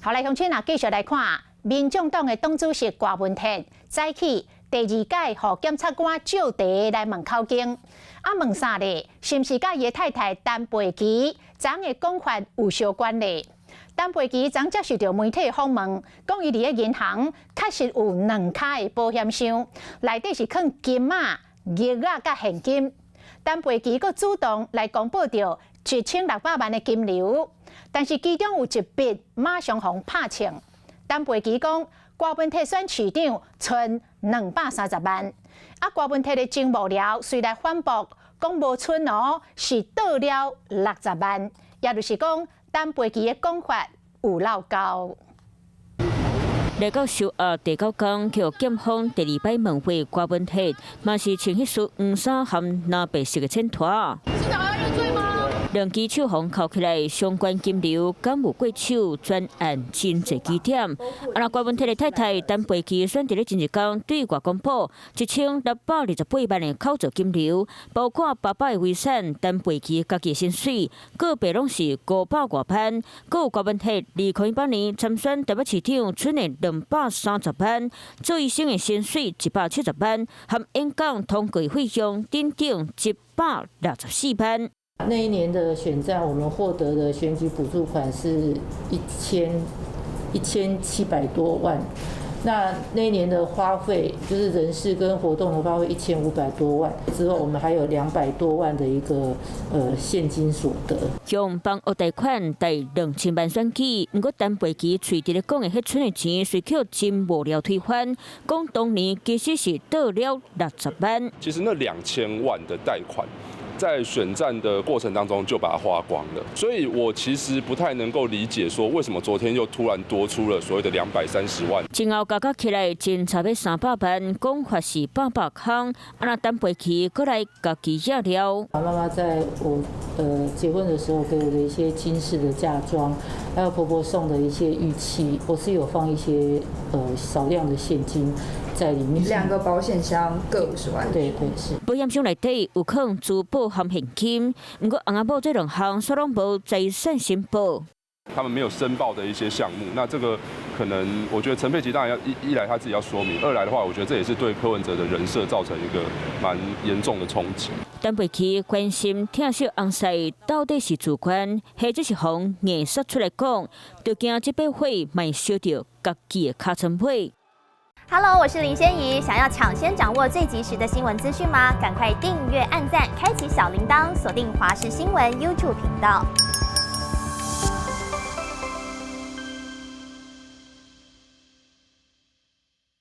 好，来乡亲啊，继续来看，民众党的党主席郭文铁早起第二届，互检察官照题来问口供，问啥咧？是毋是甲伊太太陈培琪昨的讲法有相关咧？陈培琪昨接受到媒体访问，讲伊伫咧银行确实有2卡的保险箱，内底是放金啊、玉啊甲现金。陈培琪佫主动来公布着1600万的金流，但是其中有一笔马上互拍清。陈培琪讲，郭文铁选市长存230万，郭文铁的政幕僚虽然反驳讲无存哦，是倒了60万，也就是讲陈培琪的讲法有漏交。来到首尔第9天，去检方第2摆问话郭文铁，嘛是穿迄束黄衫含蓝白色的衬拖。市长要认罪吗？两支手风扣起来，相关金流敢有过手？专案真侪疑点。郭文铁的太太陈培琪选伫咧前一天对外公布1628万的口座金流，包括爸爸的遗产、陈培琪家己的薪水，个别拢是500多万。佮有郭文铁2018年参选台北市长存的230万，做医生的薪水170万，含演讲、通过费用等等164万。那一年的选战，我们获得的选举补助款是1700多万。那一年的花费，就是人事跟活动的花费1500多万。之后我们还有200多万的一个现金所得。用帮恶贷款贷2000万选举，不过陈培琪嘴伫咧讲的迄存的钱，随口真无聊推翻，讲当年其实是倒了60万。其实那2000万的贷款，在选战的过程当中就把它花光了，所以我其实不太能够理解说为什么昨天又突然多出了所谓的230万。前后加起来真差要300万，讲法是800项。陈培琪过来家己也了。妈妈在我结婚的时候给我的一些金饰的嫁妆，还有婆婆送的一些玉器，我是有放一些少量的现金在里面。2个保险箱各50万。对是。保险箱内底有可能珠宝含现金，不过翁仔某这2项却拢无财产申报。他们没有申报的一些项目，那这个可能我觉得陈佩琪当然要一来他自己要说明，二来的话，我觉得这也是对柯文哲的人设造成一个蛮严重的冲击。陈培琪关心听说翁婿到底是主观，或者是从艺术出来讲，就惊这笔会卖烧到家己的尻川尾。Hello， 我是林仙怡。想要抢先掌握最及时的新闻资讯吗？赶快订阅、按赞、开启小铃铛，锁定华视新闻 YouTube 频道。